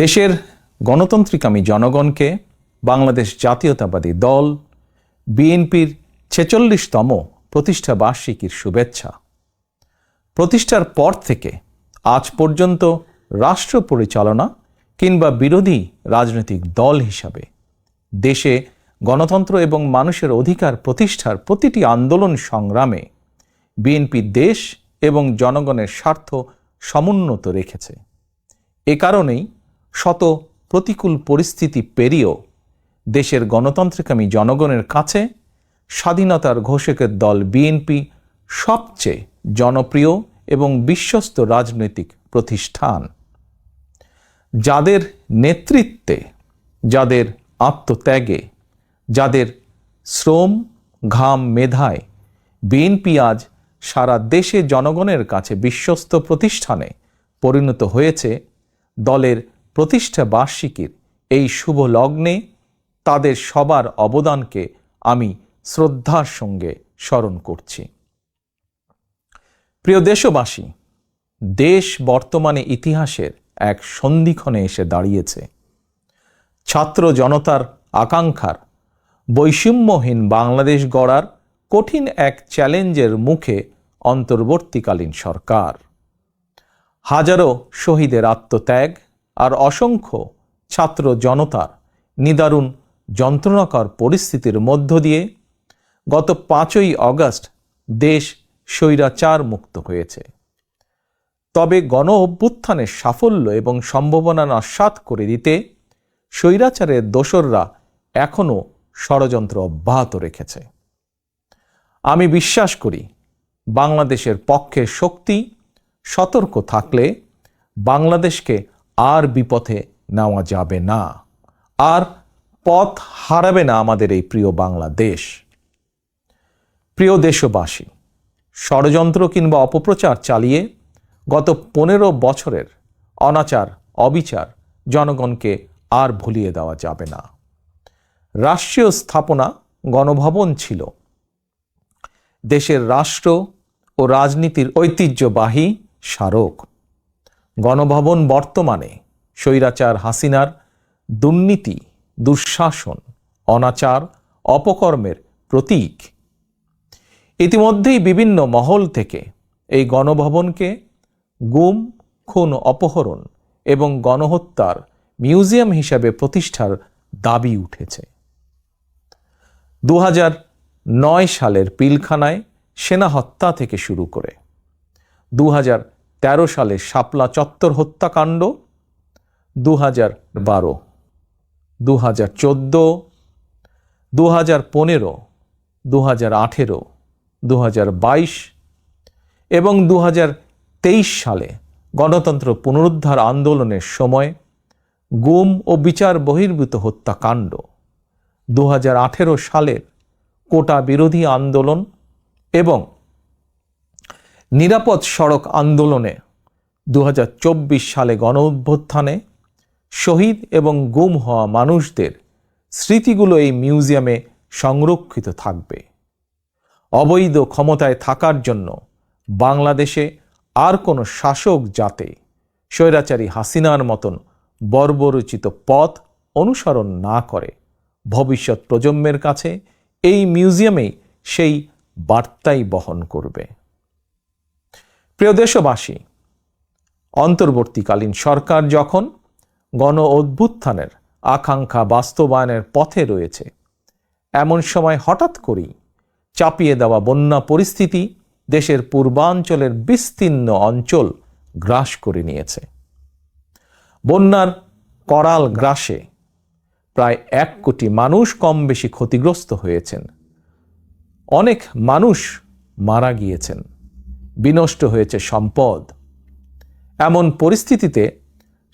দেশের গণতান্ত্রিকামী জনগণকে বাংলাদেশ জাতীয়তাবাদী দল বিএনপির ৪৬তম প্রতিষ্ঠা বার্ষিকীর শুভেচ্ছা। প্রতিষ্ঠার পর থেকে আজ পর্যন্ত রাষ্ট্র পরিচালনা কিংবা বিরোধী রাজনৈতিক দল হিসাবে দেশে গণতন্ত্র এবং মানুষের অধিকার প্রতিষ্ঠার প্রতিটি আন্দোলন সংগ্রামে বিএনপি দেশ এবং জনগণের স্বার্থ সমুন্নত রেখেছে। এ কারণেই শত প্রতিকূল পরিস্থিতি পেরিয়েও দেশের গণতান্ত্রিকামী জনগণের কাছে স্বাধীনতার ঘোষকের দল বিএনপি সবচেয়ে জনপ্রিয় এবং বিশ্বস্ত রাজনৈতিক প্রতিষ্ঠান। যাদের নেতৃত্বে, যাদের আত্মত্যাগে, যাদের শ্রম, ঘাম, মেধায় বিএনপি আজ সারা দেশে জনগণের কাছে বিশ্বস্ত প্রতিষ্ঠানে পরিণত হয়েছে, দলের প্রতিষ্ঠা বার্ষিকীর এই শুভ লগ্নে তাদের সবার অবদানকে আমি শ্রদ্ধার সঙ্গে স্মরণ করছি। প্রিয় দেশবাসী, দেশ বর্তমানে ইতিহাসের এক সন্ধিক্ষণে এসে দাঁড়িয়েছে। ছাত্র জনতার আকাঙ্ক্ষার বৈষম্যহীন বাংলাদেশ গড়ার কঠিন এক চ্যালেঞ্জের মুখে অন্তর্বর্তীকালীন সরকার। হাজারো শহীদের আত্মত্যাগ আর অসংখ্য ছাত্র জনতার নিদারুণ যন্ত্রণাকর পরিস্থিতির মধ্য দিয়ে গত ৫ই আগস্ট দেশ স্বৈরাচার মুক্ত হয়েছে। তবে গণ অভ্যুত্থানের সাফল্য এবং সম্ভাবনা নস্যাৎ করে দিতে স্বৈরাচারের দোসররা এখনও ষড়যন্ত্র অব্যাহত রেখেছে। আমি বিশ্বাস করি, বাংলাদেশের পক্ষে শক্তি সতর্ক থাকলে বাংলাদেশকে আর বিপথে নেওয়া যাবে না, আর পথ হারাবে না আমাদের এই প্রিয় বাংলাদেশ। প্রিয় দেশবাসী, ষড়যন্ত্র কিংবা অপপ্রচার চালিয়ে গত ১৫ বছরের অনাচার অবিচার জনগণকে আর ভুলিয়ে দেওয়া যাবে না। রাষ্ট্রীয় স্থাপনা গণভবন ছিল দেশের রাষ্ট্র ও রাজনীতির ঐতিহ্যবাহী স্মারক। গণভবন বর্তমানে স্বৈরাচার হাসিনার দুর্নীতি, দুঃশাসন, অনাচার, অপকর্মের প্রতীক। ইতিমধ্যেই বিভিন্ন মহল থেকে এই গণভবনকে গুম, খুন, অপহরণ এবং গণহত্যার মিউজিয়াম হিসাবে প্রতিষ্ঠার দাবি উঠেছে। ২০০৯ সালের পিলখানায় সেনা হত্যা থেকে শুরু করে ২০১৩ সালের শাপলা চত্বর হত্যাকাণ্ড, ২০১২, ২০১৪, ২০১৫, ২০১৮, ২০২২ এবং ২০২৩ সালে গণতন্ত্র পুনরুদ্ধার আন্দোলনের সময় গুম ও বিচার বহির্ভূত হত্যাকাণ্ড, ২০১৮ সালের কোটা বিরোধী আন্দোলন এবং নিরাপদ সড়ক আন্দোলনে, ২০২৪ সালে গণ অভ্যুত্থানে শহীদ এবং গুম হওয়া মানুষদের স্মৃতিগুলো এই মিউজিয়ামে সংরক্ষিত থাকবে। অবৈধ ক্ষমতায় থাকার জন্য বাংলাদেশে আর কোনো শাসক যাতে স্বৈরাচারী হাসিনার মতন বর্বরচিত পথ অনুসরণ না করে, ভবিষ্যৎ প্রজন্মের কাছে এই মিউজিয়ামেই সেই বার্তাই বহন করবে। প্রিয় দেশবাসী, অন্তর্বর্তীকালীন সরকার যখন গণ অভ্যুত্থানের আকাঙ্ক্ষা বাস্তবায়নের পথে রয়েছে, এমন সময় হঠাৎ করেই চাপিয়ে দেওয়া বন্যা পরিস্থিতি দেশের পূর্বাঞ্চলের বিস্তীর্ণ অঞ্চল গ্রাস করে নিয়েছে। বন্যার করাল গ্রাসে প্রায় ১ কোটি মানুষ কম বেশি ক্ষতিগ্রস্ত হয়েছেন। অনেক মানুষ মারা গিয়েছেন, বিনষ্ট হয়েছে সম্পদ। এমন পরিস্থিতিতে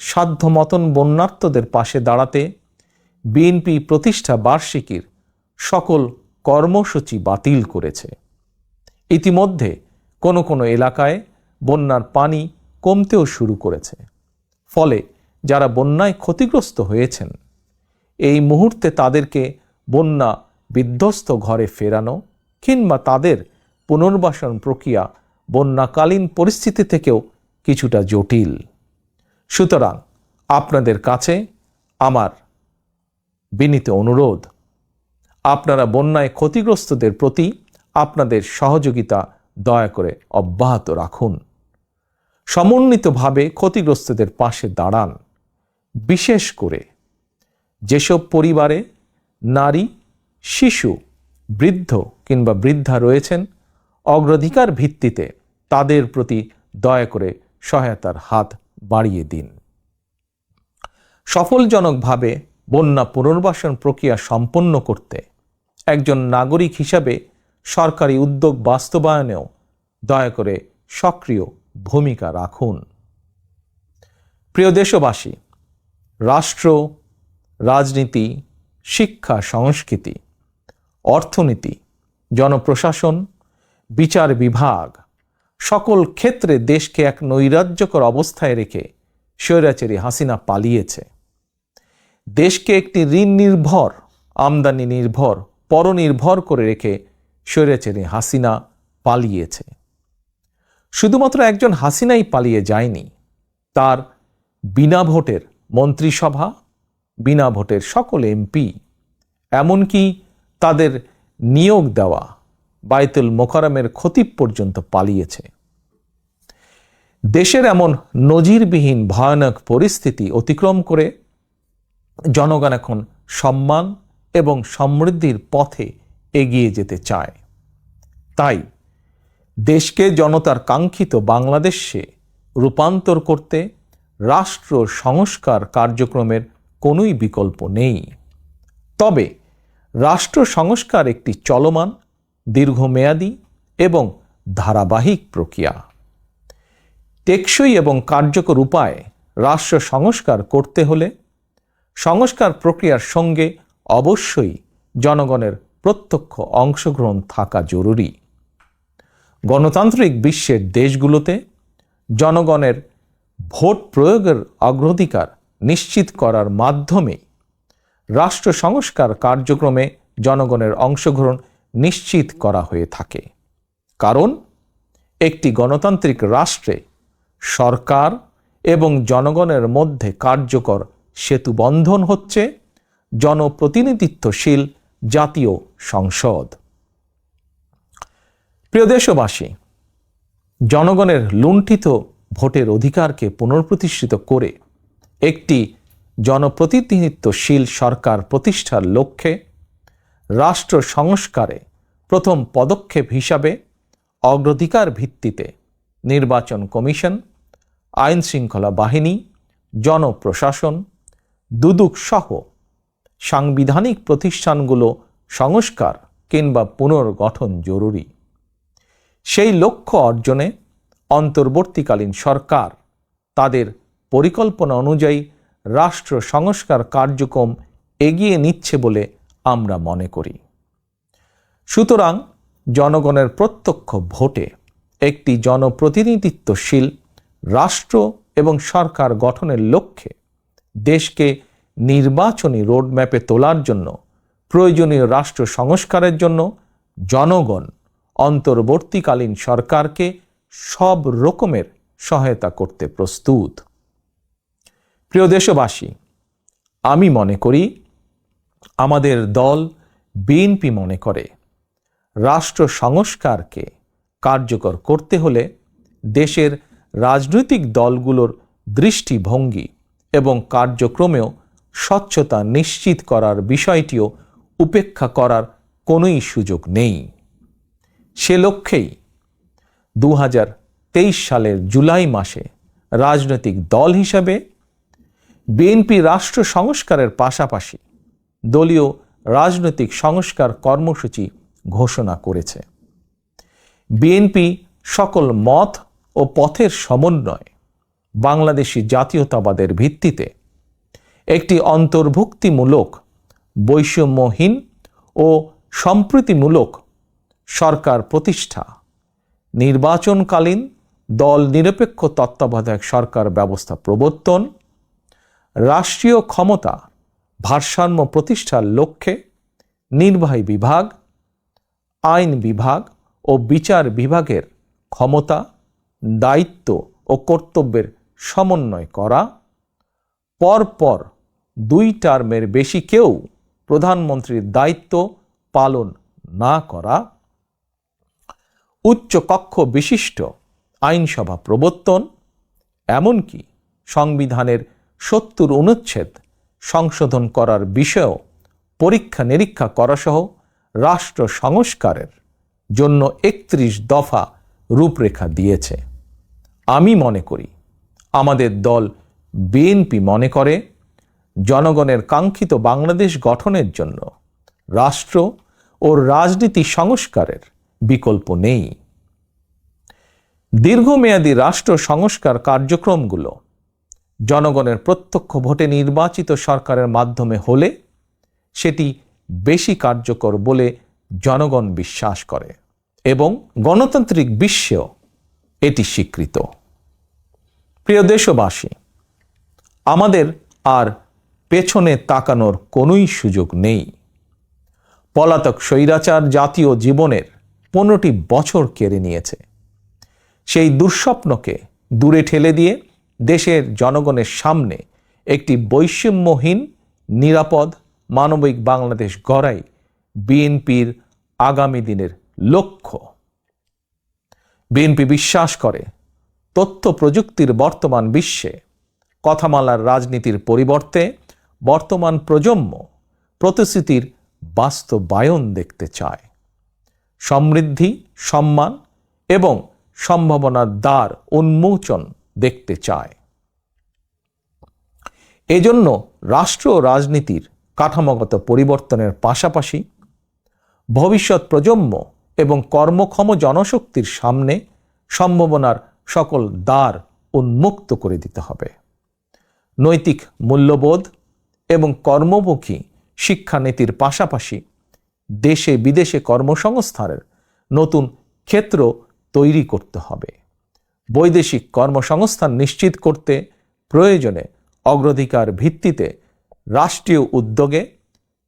সাধ্যমতন বন্যার্তদের পাশে দাঁড়াতে বিএনপি প্রতিষ্ঠা বার্ষিকীর সকল কর্মসূচি বাতিল করেছে। ইতিমধ্যে কোনো কোনো এলাকায় বন্যার পানি কমতেও শুরু করেছে। ফলে যারা বন্যায় ক্ষতিগ্রস্ত হয়েছেন, এই মুহূর্তে তাদেরকে বন্যা বিধ্বস্ত ঘরে ফেরানো কিংবা তাদের পুনর্বাসন প্রক্রিয়া বন্যাকালীন পরিস্থিতি থেকেও কিছুটা জটিল। সুতরাং আপনাদের কাছে আমার বিনীত অনুরোধ, আপনারা বন্যায় ক্ষতিগ্রস্তদের প্রতি আপনাদের সহযোগিতা দয়া করে অব্যাহত রাখুন। সমন্বিতভাবে ক্ষতিগ্রস্তদের পাশে দাঁড়ান। বিশেষ করে যেসব পরিবারে নারী, শিশু, বৃদ্ধ কিংবা বৃদ্ধা রয়েছেন, অগ্রাধিকার ভিত্তিতে তাদের প্রতি দয়া করে সহায়তার হাত বাড়িয়ে দিন। সফলজনকভাবে বন্যা পুনর্বাসন প্রক্রিয়া সম্পন্ন করতে একজন নাগরিক হিসাবে সরকারি উদ্যোগ বাস্তবায়নেও দয়া করে সক্রিয় ভূমিকা রাখুন। প্রিয় দেশবাসী, রাষ্ট্র, রাজনীতি, শিক্ষা, সংস্কৃতি, অর্থনীতি, জনপ্রশাসন, বিচার বিভাগ সকল ক্ষেত্রে দেশকে এক নৈরাজ্যকর অবস্থায় রেখে স্বৈরাচারী হাসিনা পালিয়েছে। দেশকে একটি ঋণ নির্ভর, আমদানি নির্ভর, পরনির্ভর করে রেখে স্বৈরাচারী হাসিনা পালিয়েছে। শুধুমাত্র একজন হাসিনাই পালিয়ে যায়নি, তার বিনা ভোটের মন্ত্রিসভা, বিনা ভোটের সকল এমপি, এমনকি তাদের নিয়োগ দেওয়া বায়তুল মোকাররমের খতিব পর্যন্ত পালিয়েছে। দেশের এমন নজিরবিহীন ভয়ানক পরিস্থিতি অতিক্রম করে জনগণ এখন সম্মান এবং সমৃদ্ধির পথে এগিয়ে যেতে চায়। তাই দেশকে জনতার কাঙ্ক্ষিত বাংলাদেশে রূপান্তর করতে রাষ্ট্র সংস্কার কার্যক্রমের কোনোই বিকল্প নেই। তবে রাষ্ট্র সংস্কার একটি চলমান, দীর্ঘমেয়াদী এবং ধারাবাহিক প্রক্রিয়া। টেকসই এবং কার্যকর উপায়ে রাষ্ট্র সংস্কার করতে হলে সংস্কার প্রক্রিয়ার সঙ্গে অবশ্যই জনগণের প্রত্যক্ষ অংশগ্রহণ থাকা জরুরি। গণতান্ত্রিক বিশ্বের দেশগুলোতে জনগণের ভোট প্রয়োগের অগ্রাধিকার নিশ্চিত করার মাধ্যমে রাষ্ট্র সংস্কার কার্যক্রমে জনগণের অংশগ্রহণ নিশ্চিত করা হয়ে থাকে। কারণ একটি গণতান্ত্রিক রাষ্ট্রে সরকার এবং জনগণের মধ্যে কার্যকর সেতুবন্ধন হচ্ছে জনপ্রতিনিধিত্বশীল জাতীয় সংসদ। প্রিয় দেশবাসী, জনগণের লুণ্ঠিত ভোটের অধিকারকে পুনঃপ্রতিষ্ঠিত করে একটি জনপ্রতিনিধিত্বশীল সরকার প্রতিষ্ঠার লক্ষ্যে রাষ্ট্র সংস্কারে প্রথম পদক্ষেপ হিসাবে অগ্রাধিকার ভিত্তিতে নির্বাচন কমিশন, আইন শৃঙ্খলা বাহিনী, জনপ্রশাসন, দুদক সহ সাংবিধানিক প্রতিষ্ঠানগুলো সংস্কার কিংবা পুনর্গঠন জরুরি। সেই লক্ষ্য অর্জনে অন্তর্বর্তীকালীন সরকার তাদের পরিকল্পনা অনুযায়ী রাষ্ট্র সংস্কার কার্যক্রম এগিয়ে নিচ্ছে বলে আমরা মনে করি। সুতরাং জনগণের প্রত্যক্ষ ভোটে একটি জনপ্রতিনিধিত্বশীল রাষ্ট্র এবং সরকার গঠনের লক্ষ্যে দেশকে নির্বাচনী রোডম্যাপে তোলার জন্য প্রয়োজনীয় রাষ্ট্র সংস্কারের জন্য জনগণ অন্তর্বর্তীকালীন সরকারকে সব রকমের সহায়তা করতে প্রস্তুত। প্রিয় দেশবাসী, আমি মনে করি, আমাদের দল বিএনপি মনে করে, রাষ্ট্র সংস্কারকে কার্যকর করতে হলে দেশের রাজনৈতিক দলগুলোর দৃষ্টিভঙ্গি এবং কার্যক্রমেও স্বচ্ছতা নিশ্চিত করার বিষয়টিও উপেক্ষা করার কোনোই সুযোগ নেই। সে লক্ষ্যেই 2023 সালের জুলাই মাসে রাজনৈতিক দল হিসাবে বিএনপি রাষ্ট্র সংস্কারের পাশাপাশি দলীয় রাজনৈতিক সংস্কার কর্মসূচি ঘোষণা করেছে। বিএনপি সকল মত ও পথের সমন্বয়ে বাংলাদেশি জাতীয়তাবাদের ভিত্তিতে একটি অন্তর্ভুক্তিমূলক, বৈষম্যহীন ও সম্প্রীতিমূলক সরকার প্রতিষ্ঠা, নির্বাচনকালীন দল নিরপেক্ষ তত্ত্বাবধায়ক সরকার ব্যবস্থা প্রবর্তন, রাষ্ট্রীয় ক্ষমতা ভারসাম্য প্রতিষ্ঠার লক্ষ্যে নির্বাহী বিভাগ, আইন বিভাগ ও বিচার বিভাগের ক্ষমতা, দায়িত্ব ও কর্তব্যের সমন্বয় করা, পরপর 2 টার্মের বেশি কেউ প্রধানমন্ত্রীর দায়িত্ব পালন না করা, উচ্চ কক্ষ বিশিষ্ট আইনসভা প্রবর্তন, এমনকি সংবিধানের 70 অনুচ্ছেদ সংশোধন করার বিষয়েও পরীক্ষা নিরীক্ষা করাসহ রাষ্ট্র সংস্কারের জন্য 31 দফা রূপরেখা দিয়েছে। আমি মনে করি, আমাদের দল বিএনপি মনে করে, জনগণের কাঙ্ক্ষিত বাংলাদেশ গঠনের জন্য রাষ্ট্র ও রাজনীতি সংস্কারের বিকল্প নেই। দীর্ঘমেয়াদী রাষ্ট্র সংস্কার কার্যক্রমগুলো জনগণের প্রত্যক্ষ ভোটে নির্বাচিত সরকারের মাধ্যমে হলে সেটি বেশি কার্যকর বলে জনগণ বিশ্বাস করে এবং গণতান্ত্রিক বিশ্বেও এটি স্বীকৃত। প্রিয় দেশবাসী, আমাদের আর পেছনে তাকানোর কোনোই সুযোগ নেই। পলাতক স্বৈরাচার জাতীয় জীবনের 15টি বছর কেড়ে নিয়েছে। সেই দুঃস্বপ্নকে দূরে ঠেলে দিয়ে দেশের জনগণের সামনে একটি বৈষম্যহীন, নিরাপদ, মানবিক বাংলাদেশ গড়াই বিএনপির আগামী দিনের লক্ষ্য। বিএনপি বিশ্বাস করে, তথ্য প্রযুক্তির বর্তমান বিশ্বে কথামালার রাজনীতির পরিবর্তে বর্তমান প্রজন্ম প্রতিশ্রুতির বাস্তবায়ন দেখতে চায়। সমৃদ্ধি, সম্মান এবং সম্ভাবনার দ্বার উন্মোচন দেখতে চায়। এজন্য রাষ্ট্র রাজনীতির কাঠামোগত পরিবর্তনের পাশাপাশি ভবিষ্যৎ প্রজন্ম এবং কর্মক্ষম জনশক্তির সামনে সম্ভাবনার সকল দ্বার উন্মুক্ত করে দিতে হবে। নৈতিক মূল্যবোধ এবং কর্মমুখী শিক্ষানীতির পাশাপাশি দেশে বিদেশে কর্মসংস্থানের নতুন ক্ষেত্র তৈরি করতে হবে। বৈদেশিক কর্মসংস্থান নিশ্চিত করতে প্রয়োজনে অগ্রাধিকার ভিত্তিতে রাষ্ট্রীয় উদ্যোগে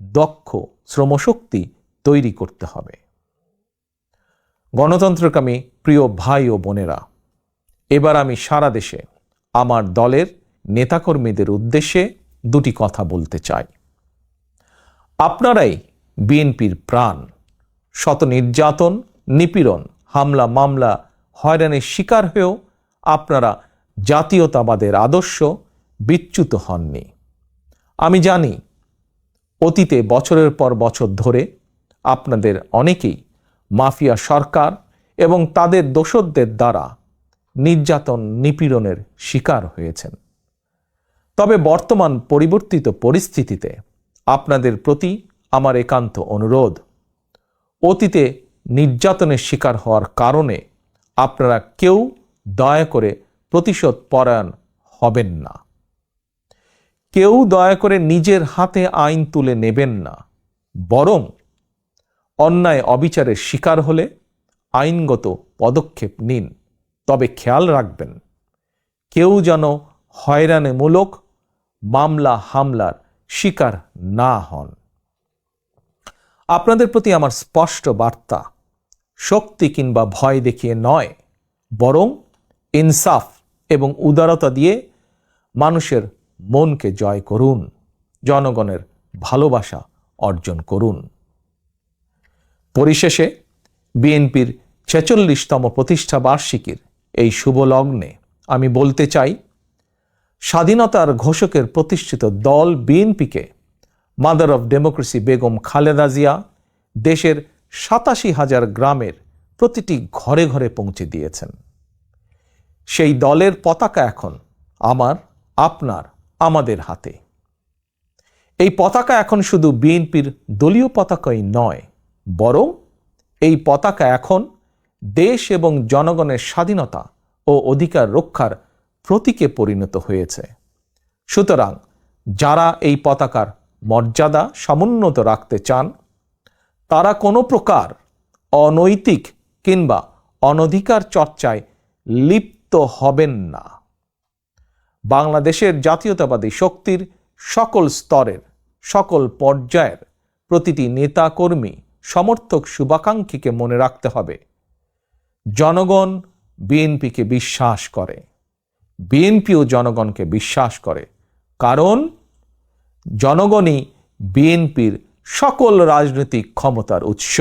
দক্ষ শ্রমশক্তি তৈরি করতে হবে। গণতন্ত্রকামী প্রিয় ভাই ও বোনেরা, এবার আমি সারা দেশে আমার দলের নেতাকর্মীদের উদ্দেশ্যে 2টি কথা বলতে চাই। আপনারাই বিএনপির প্রাণ। শত নির্যাতন, নিপীড়ন, হামলা, মামলা, হয়রানির শিকার হয়েও আপনারা জাতীয়তাবাদের আদর্শ বিচ্যুত হননি। আমি জানি, অতীতে বছরের পর বছর ধরে আপনাদের অনেকেই মাফিয়া সরকার এবং তাদের দোসরদের দ্বারা নির্যাতন, নিপীড়নের শিকার হয়েছেন। তবে বর্তমান পরিবর্তিত পরিস্থিতিতে আপনাদের প্রতি আমার একান্ত অনুরোধ, অতীতে নির্যাতনের শিকার হওয়ার কারণে আপনারা কেউ দয়া করে প্রতিশোধ পরায়ণ হবেন না। কেউ দয়া করে নিজের হাতে আইন তুলে নেবেন না। বরং অন্যায় অবিচারের শিকার হলে আইনগত পদক্ষেপ নিন। তবে খেয়াল রাখবেন, কেউ যেন হয়রানিমূলক মামলা হামলার শিকার না হন। আপনাদের প্রতি আমার স্পষ্ট বার্তা, শক্তি কিংবা ভয় দেখিয়ে নয়, বরং ইনসাফ এবং উদারতা দিয়ে মানুষের মনকে জয় করুন, জনগণের ভালোবাসা অর্জন করুন। পরিশেষে বিএনপির 46তম প্রতিষ্ঠা বার্ষিকীর এই শুভ লগ্নে আমি বলতে চাই, স্বাধীনতার ঘোষকের প্রতিষ্ঠিত দল বিএনপিকে mother of democracy Begum Khaleda Zia দেশের 87,000 গ্রামের প্রতিটি ঘরে ঘরে পৌঁছে দিয়েছেন। সেই দলের পতাকা এখন আমার, আপনার, আমাদের হাতে। এই পতাকা এখন শুধু বিএনপির দলীয় পতাকাই নয়, বরং এই পতাকা এখন দেশ এবং জনগণের স্বাধীনতা ও অধিকার রক্ষার প্রতীকে পরিণত হয়েছে। সুতরাং যারা এই পতাকার মর্যাদা সমুন্নত রাখতে চান, তারা কোনো প্রকার অনৈতিক কিংবা অনধিকার চর্চায় লিপ্ত হবেন না। বাংলাদেশের জাতীয়তাবাদী শক্তির সকল স্তরের, সকল পর্যায়ের প্রতিটি নেতা কর্মী, সমর্থক, শুভাকাঙ্ক্ষীকে মনে রাখতে হবে, জনগণ বিএনপিকে বিশ্বাস করে, বিএনপিও জনগণকে বিশ্বাস করে। কারণ জনগণই বিএনপির সকল রাজনৈতিক ক্ষমতার উৎস।